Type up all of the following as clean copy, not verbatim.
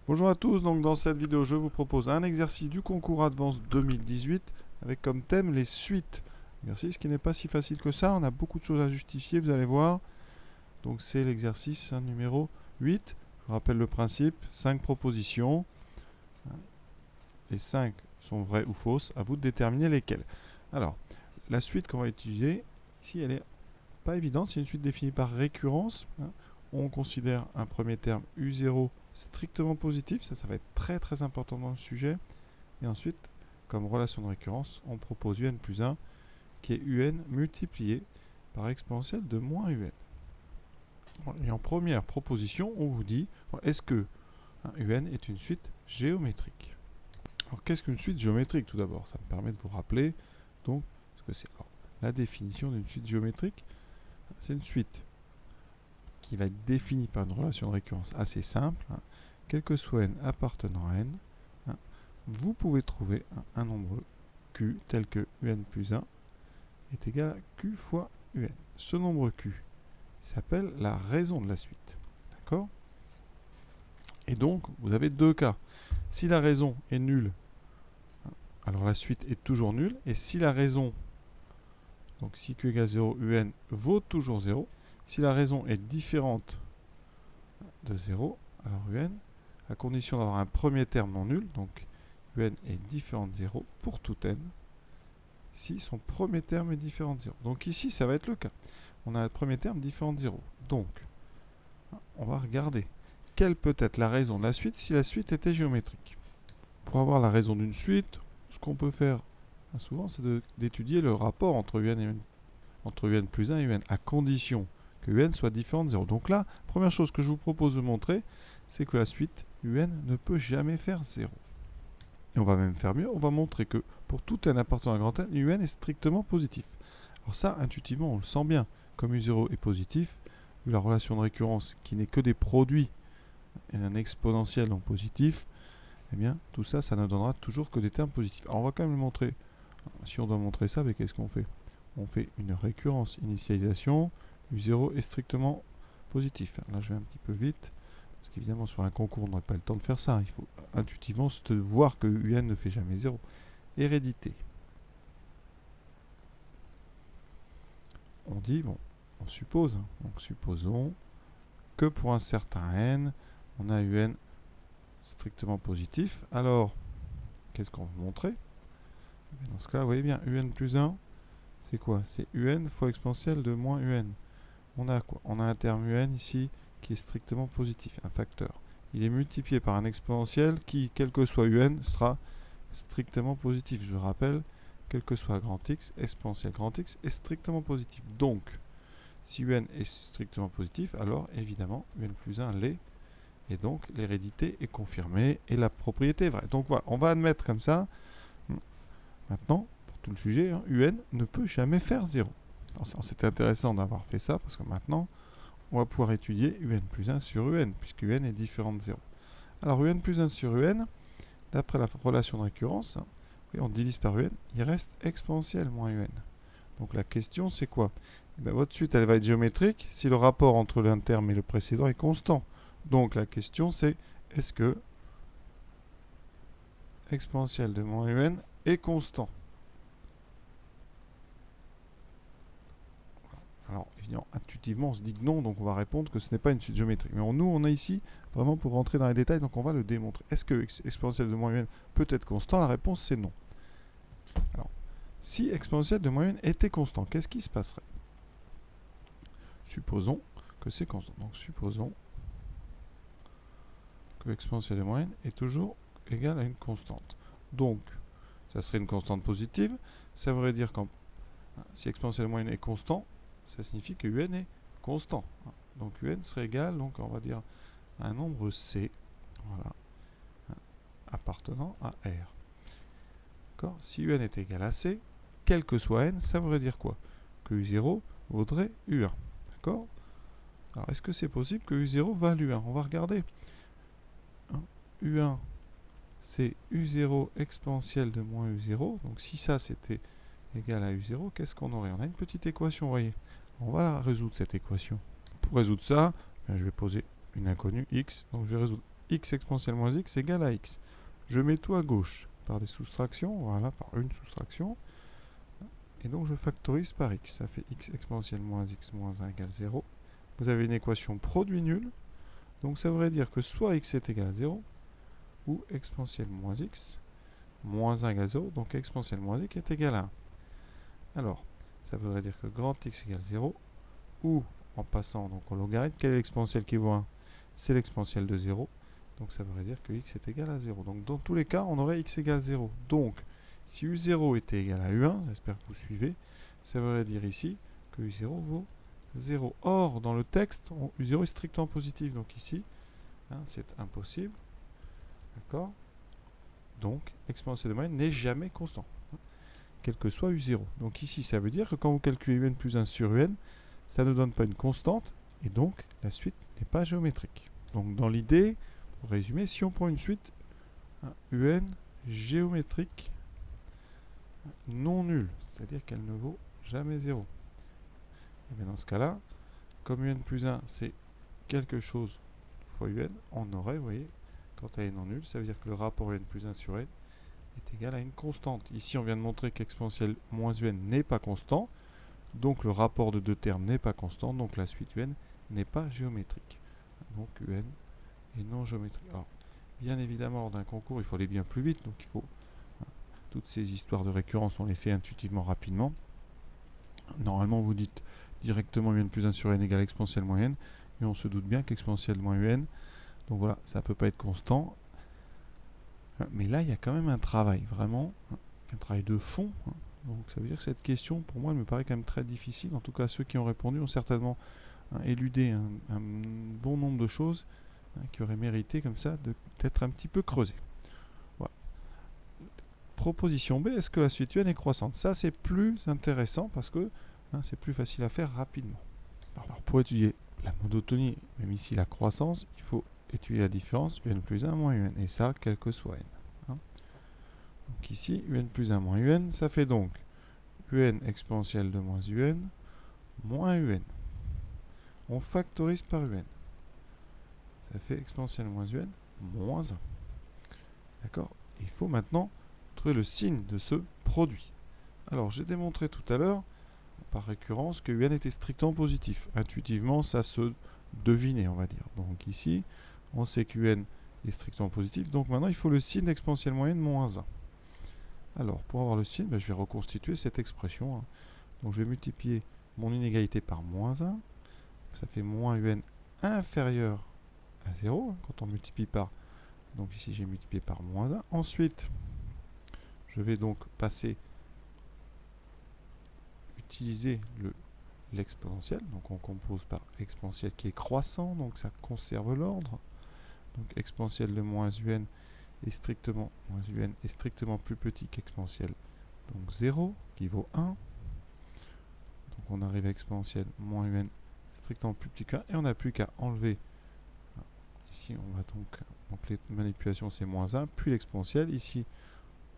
Bonjour à tous, donc dans cette vidéo je vous propose un exercice du concours Advance 2018 avec comme thème les suites. Exercice qui n'est pas si facile que ça, on a beaucoup de choses à justifier, vous allez voir. Donc c'est l'exercice numéro 8. Je vous rappelle le principe, 5 propositions. Les 5 sont vraies ou fausses, à vous de déterminer lesquelles. Alors, la suite qu'on va utiliser, ici elle est pas évidente, c'est une suite définie par récurrence. On considère un premier terme U0 strictement positif, ça va être très important dans le sujet. Et ensuite, comme relation de récurrence, on propose UN plus 1 qui est UN multiplié par exponentielle de moins UN. Et en première proposition, on vous dit, est-ce que UN est une suite géométrique? Alors qu'est-ce qu'une suite géométrique tout d'abord? Ça me permet de vous rappeler donc ce que c'est. La définition d'une suite géométrique, c'est une suite qui va être définie par une relation de récurrence assez simple. Quel que soit n appartenant à n, vous pouvez trouver un nombre q tel que un plus 1 est égal à q fois un. Ce nombre q s'appelle la raison de la suite. D'accord? Et donc, vous avez deux cas. Si la raison est nulle, alors la suite est toujours nulle. Et si la raison, donc si q égale 0, un vaut toujours 0. Si la raison est différente de 0, alors un, à condition d'avoir un premier terme non nul, donc un est différent de 0 pour tout n, si son premier terme est différent de 0. Donc ici, ça va être le cas. On a un premier terme différent de 0. Donc, on va regarder quelle peut être la raison de la suite si la suite était géométrique. Pour avoir la raison d'une suite, ce qu'on peut faire souvent, c'est d'étudier le rapport entre un plus 1 et un, à condition que un soit différent de 0. Donc là, première chose que je vous propose de montrer, c'est que la suite un ne peut jamais faire 0. Et on va même faire mieux, on va montrer que pour tout n appartenant à grand N, un est strictement positif. Alors ça, intuitivement, on le sent bien. Comme u0 est positif, vu la relation de récurrence qui n'est que des produits et un exponentiel en positif, eh bien, tout ça, ça ne donnera toujours que des termes positifs. Alors on va quand même le montrer. Si on doit montrer ça, qu'est-ce qu'on fait? On fait une récurrence initialisation, u0 est strictement positif. Là, je vais un petit peu vite, parce qu'évidemment, sur un concours, on n'aurait pas le temps de faire ça. Il faut intuitivement se voir que un ne fait jamais 0. Hérédité. On dit, bon, on suppose, donc supposons que pour un certain n, on a un strictement positif. Alors, qu'est-ce qu'on veut montrer? Dans ce cas, vous voyez bien, un plus 1, c'est quoi? C'est un fois exponentielle de moins un. On a quoi? On a un terme un ici qui est strictement positif, un facteur. Il est multiplié par un exponentiel qui, quel que soit un, sera strictement positif. Je rappelle, quel que soit grand x, exponentielle grand x est strictement positif. Donc, si un est strictement positif, alors évidemment, un plus 1 l'est. Et donc, l'hérédité est confirmée et la propriété est vraie. Donc voilà, on va admettre comme ça. Maintenant, pour tout le sujet, un ne peut jamais faire 0. C'est intéressant d'avoir fait ça parce que maintenant, on va pouvoir étudier un plus 1 sur un, puisque un est différent de 0. Alors, un plus 1 sur un, d'après la relation de récurrence, on divise par un, il reste exponentielle moins un. Donc la question, c'est quoi? Votre suite, elle va être géométrique si le rapport entre l'un terme et le précédent est constant. Donc la question, c'est est-ce que exponentielle de moins un est constant? Alors, évidemment, intuitivement, on se dit que non, donc on va répondre que ce n'est pas une suite géométrique. Mais nous, on est ici vraiment pour rentrer dans les détails, donc on va le démontrer. Est-ce que exponentielle de moins un peut être constant? La réponse, c'est non. Alors, si exponentielle de moins un était constant, qu'est-ce qui se passerait? Supposons que c'est constant. Donc, supposons que exponentielle de moins n est toujours égale à une constante. Donc, ça serait une constante positive. Ça voudrait dire que si exponentielle de moins n est constant, ça signifie que un est constant. Donc un serait égal, donc on va dire, à un nombre c, voilà, appartenant à R. Si un est égal à c, quel que soit n, ça voudrait dire quoi? Que u0 vaudrait u1. D'accord? Alors, est-ce que c'est possible que u0 value 1? On va regarder. u1, c'est u0 exponentielle de moins u0. Donc, si ça, c'était égal à u0, qu'est-ce qu'on aurait? On a une petite équation, vous voyez. On va résoudre cette équation. Pour résoudre ça, je vais poser une inconnue, x. Donc, je vais résoudre x exponentielle moins x égale à x. Je mets tout à gauche par des soustractions, voilà, par une soustraction. Et donc je factorise par x. Ça fait x exponentielle moins x moins 1 égale 0. Vous avez une équation produit nul. Donc ça voudrait dire que soit x est égal à 0, ou exponentielle moins x moins 1 égale 0. Donc exponentielle moins x est égal à 1. Alors, ça voudrait dire que grand x égale 0, ou en passant donc au logarithme, quel est l'exponentielle qui vaut 1? C'est l'exponentielle de 0. Donc ça voudrait dire que x est égal à 0. Donc dans tous les cas, on aurait x égale 0. Donc, si u0 était égal à u1, j'espère que vous suivez, ça voudrait dire ici que u0 vaut 0. Or, dans le texte, u0 est strictement positif. Donc ici, hein, c'est impossible. D'accord? Donc, exponentielle de moyenne n'est jamais constant, hein, quel que soit u0. Donc ici, ça veut dire que quand vous calculez un plus 1 sur un, ça ne donne pas une constante, et donc la suite n'est pas géométrique. Donc dans l'idée, pour résumer, si on prend une suite, un géométrique non nulle, c'est-à-dire qu'elle ne vaut jamais 0. Et bien dans ce cas-là, comme un plus 1, c'est quelque chose fois un, on aurait, vous voyez, quand elle est non nulle, ça veut dire que le rapport un plus 1 sur n est égal à une constante. Ici, on vient de montrer qu'exponentielle moins un n'est pas constant, donc le rapport de deux termes n'est pas constant, donc la suite un n'est pas géométrique. Donc un est non géométrique. Alors, bien évidemment, lors d'un concours, il faut aller bien plus vite, donc il faut... toutes ces histoires de récurrence, on les fait intuitivement rapidement. Normalement, vous dites directement un plus 1 sur n égale exponentielle moins n, et on se doute bien qu'exponentielle moins un, donc voilà, ça ne peut pas être constant. Mais là, il y a quand même un travail, vraiment, un travail de fond. Donc ça veut dire que cette question, pour moi, elle me paraît quand même très difficile. En tout cas, ceux qui ont répondu ont certainement éludé un bon nombre de choses qui auraient mérité, comme ça, d'être un petit peu creusées. Voilà. Proposition B, est-ce que la suite un est croissante? Ça, c'est plus intéressant parce que c'est plus facile à faire rapidement. Alors, pour étudier la monotonie, même ici la croissance, il faut étudier la différence un plus 1 moins un, et ça, quel que soit n. Donc ici, un plus 1 moins un, ça fait donc un exponentielle de moins un, moins un. On factorise par un. Ça fait exponentielle moins un, moins 1. D'accord? Il faut maintenant trouver le signe de ce produit. Alors, j'ai démontré tout à l'heure, par récurrence, que un était strictement positif. Intuitivement, ça se devinait, on va dire. Donc ici, on sait qu'un est strictement positif. Donc maintenant, il faut le signe d'exponentielle moyenne moins 1. Alors, pour avoir le signe, je vais reconstituer cette expression. Donc je vais multiplier mon inégalité par moins 1. Ça fait moins un inférieur à 0, quand on multiplie par. Donc ici, j'ai multiplié par moins 1. Ensuite, je vais donc utiliser l'exponentielle. Donc on compose par exponentielle qui est croissant, donc ça conserve l'ordre. Donc exponentielle de moins un est strictement, plus petit qu'exponentielle, donc 0, qui vaut 1. Donc on arrive à exponentielle moins un strictement plus petit que 1, et on n'a plus qu'à enlever. Ici on va donc les manipulations c'est moins 1, puis l'exponentielle, ici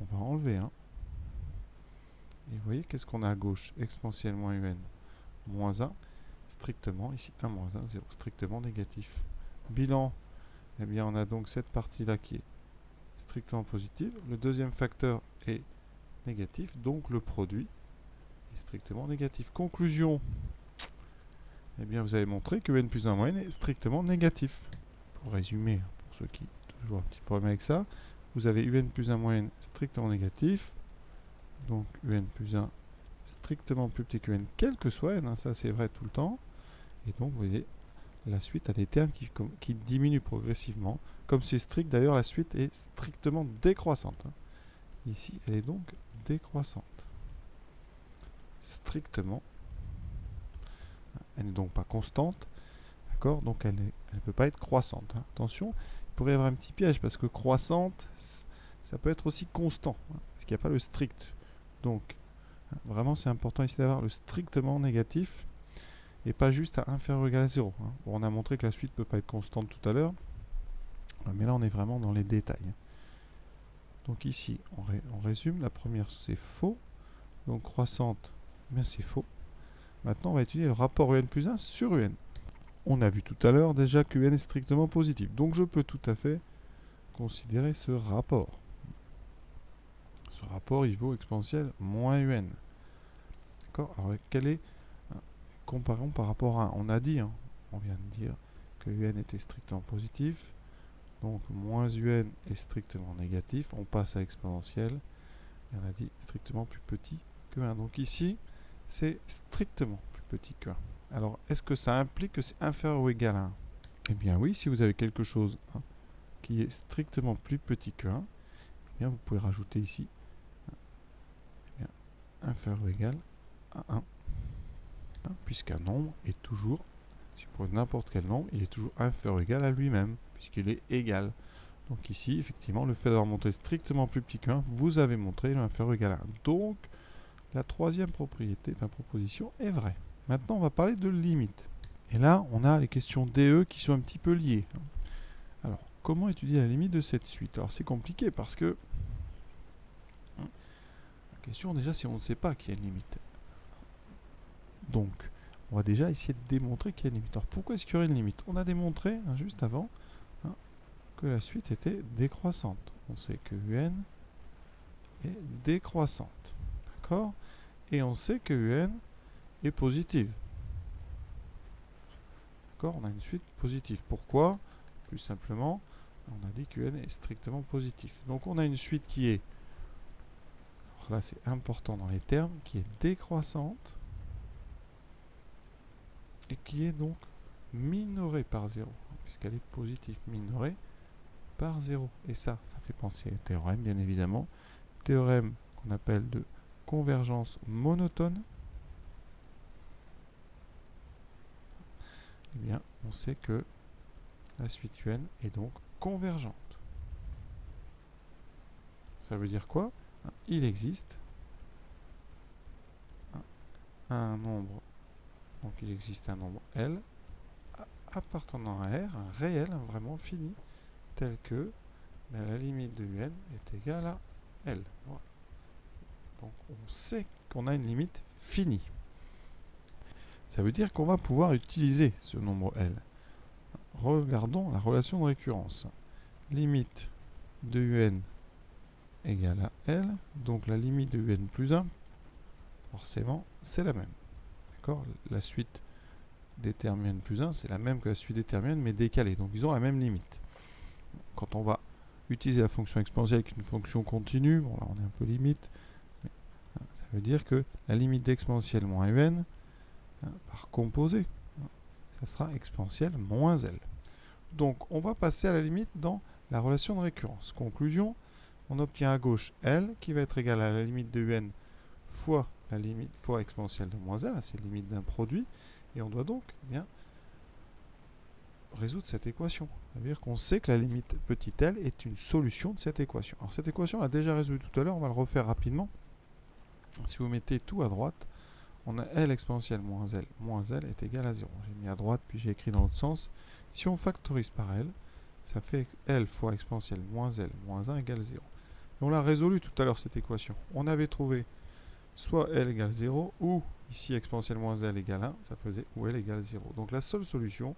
on va enlever 1. Et vous voyez qu'est-ce qu'on a à gauche? Exponentielle moins un, moins 1, strictement, ici 1 moins 1, 0, strictement négatif. Bilan, eh bien on a donc cette partie-là qui est strictement positive. Le deuxième facteur est négatif, donc le produit est strictement négatif. Conclusion, eh bien vous avez montré que n plus 1 moins n est strictement négatif. Pour résumer, pour ceux qui ont toujours un petit problème avec ça, vous avez un plus 1 moins n strictement négatif, donc un plus 1 strictement plus petit que n, quel que soit n, ça c'est vrai tout le temps, et donc vous voyez, la suite a des termes qui diminuent progressivement. Comme c'est strict, d'ailleurs, la suite est strictement décroissante. Ici, elle est donc décroissante. Strictement. Elle n'est donc pas constante. D'accord? Donc elle ne peut pas être croissante. Attention, il pourrait y avoir un petit piège, parce que croissante, ça peut être aussi constant. Parce qu'il n'y a pas le strict. Donc, vraiment, c'est important ici d'avoir le strictement négatif, et pas juste à inférieur ou égal à 0. Bon, on a montré que la suite ne peut pas être constante tout à l'heure, mais là on est vraiment dans les détails. Donc ici, on résume. La première, c'est faux. Donc croissante, mais c'est faux. Maintenant, on va étudier le rapport un plus 1 sur un. on a vu tout à l'heure déjà que n est strictement positif. Donc je peux tout à fait considérer ce rapport. Ce rapport, il vaut exponentielle moins un. D'accord? Alors quel est... Comparons par rapport à 1. On a dit, hein, on vient de dire que un était strictement positif. Donc moins un est strictement négatif. On passe à exponentielle. Et on a dit strictement plus petit que 1. Donc ici, c'est strictement plus petit que 1. Alors, est-ce que ça implique que c'est inférieur ou égal à 1? Eh bien oui, si vous avez quelque chose qui est strictement plus petit que 1, eh bien, vous pouvez rajouter ici eh bien, inférieur ou égal à 1. Puisqu'un nombre est toujours, si vous prenez n'importe quel nombre, il est toujours inférieur ou égal à lui-même, puisqu'il est égal. Donc ici, effectivement, le fait d'avoir montré strictement plus petit que 1, vous avez montré l'inférieur ou égal à 1. Donc, la troisième proposition est vraie. Maintenant, on va parler de limite. Et là, on a les questions DE qui sont un petit peu liées. Alors, comment étudier la limite de cette suite? Alors, c'est compliqué parce que la question, déjà, si on ne sait pas qu'il y a une limite. Donc, on va déjà essayer de démontrer qu'il y a une limite. Alors, pourquoi est-ce qu'il y aurait une limite? On a démontré, juste avant, que la suite était décroissante. On sait que un est décroissante. D'accord? Et on sait que un est positive. D'accord? On a une suite positive. Pourquoi? Plus simplement, on a dit que n est strictement positif. Donc on a une suite qui est, alors là c'est important dans les termes, qui est décroissante et qui est donc minorée par 0, puisqu'elle est positive, minorée par 0. Et ça fait penser au théorème, bien évidemment. Théorème qu'on appelle de convergence monotone. Eh bien, on sait que la suite un est donc convergente. Ça veut dire quoi? Il existe un nombre, donc il existe un nombre L appartenant à R, un réel, vraiment fini, tel que la limite de un est égale à L. Voilà. Donc on sait qu'on a une limite finie. Ça veut dire qu'on va pouvoir utiliser ce nombre L. Regardons la relation de récurrence. Limite de un égale à L, donc la limite de un plus 1, forcément, c'est la même. D'accord? La suite déterminante plus 1, c'est la même que la suite déterminante, mais décalée. Donc, ils ont la même limite. Quand on va utiliser la fonction exponentielle avec une fonction continue, bon là, on est un peu limite, mais, ça veut dire que la limite d'exponentielle moins un, par composé, ça sera exponentielle moins L. Donc, on va passer à la limite dans la relation de récurrence. Conclusion, on obtient à gauche L qui va être égal à la limite de un fois la limite fois exponentielle de moins L, c'est la limite d'un produit, et on doit donc bien résoudre cette équation. Ça veut dire qu'on sait que la limite petit l est une solution de cette équation. Alors cette équation, on l'a déjà résolue tout à l'heure, on va le refaire rapidement. Si vous mettez tout à droite, on a L exponentielle moins L est égal à 0. J'ai mis à droite, puis j'ai écrit dans l'autre sens. Si on factorise par L, ça fait L fois exponentielle moins L moins 1 égale 0. Et on l'a résolu tout à l'heure cette équation. On avait trouvé soit L égale 0, ou ici exponentielle moins L égale 1, ça faisait ou L égale 0. Donc la seule solution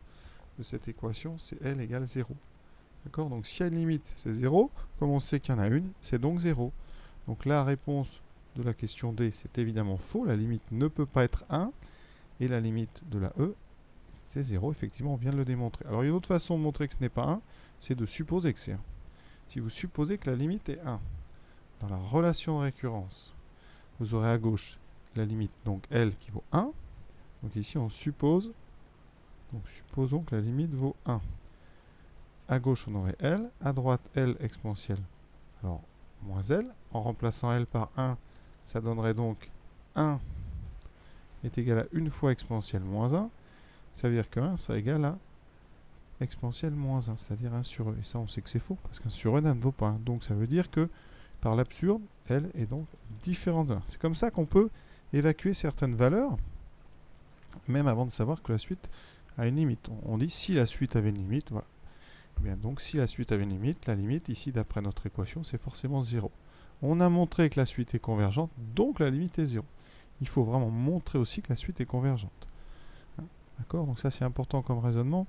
de cette équation, c'est L égale 0. D'accord? Donc s'il y a une limite, c'est 0. Comme on sait qu'il y en a une, c'est donc 0. Donc la réponse de la question D, c'est évidemment faux. La limite ne peut pas être 1. Et la limite de la E, c'est 0. Effectivement, on vient de le démontrer. Alors il y a une autre façon de montrer que ce n'est pas 1, c'est de supposer que c'est 1. Si vous supposez que la limite est 1, dans la relation de récurrence, vous aurez à gauche la limite, donc L qui vaut 1. Donc ici, on suppose, donc supposons que la limite vaut 1. À gauche, on aurait L. À droite, L exponentielle. Alors, moins L. En remplaçant L par 1, ça donnerait donc 1 est égal à 1 fois exponentielle moins 1. Ça veut dire que 1 sera égal à exponentielle moins 1, c'est-à-dire 1 sur E. Et ça, on sait que c'est faux, parce qu'un sur E ne vaut pas 1. Donc ça veut dire que, par l'absurde, L est donc différent de 1. C'est comme ça qu'on peut évacuer certaines valeurs, même avant de savoir que la suite a une limite. On dit si la suite avait une limite, voilà. Et bien donc si la suite avait une limite, la limite ici d'après notre équation c'est forcément 0. On a montré que la suite est convergente, donc la limite est 0. Il faut vraiment montrer aussi que la suite est convergente. D'accord? Donc ça c'est important comme raisonnement.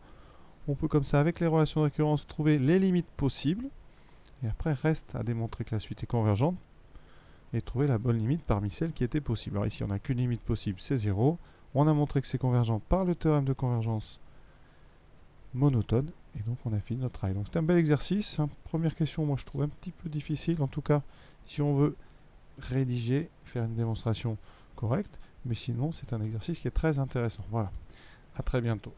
On peut comme ça, avec les relations de récurrence, trouver les limites possibles. Et après, reste à démontrer que la suite est convergente et trouver la bonne limite parmi celles qui étaient possibles. Alors ici, on n'a qu'une limite possible, c'est 0. On a montré que c'est convergent par le théorème de convergence monotone. Et donc, on a fini notre travail. Donc, c'est un bel exercice. Première question, moi, je trouve un petit peu difficile. En tout cas, si on veut rédiger, faire une démonstration correcte. Mais sinon, c'est un exercice qui est très intéressant. Voilà. À très bientôt.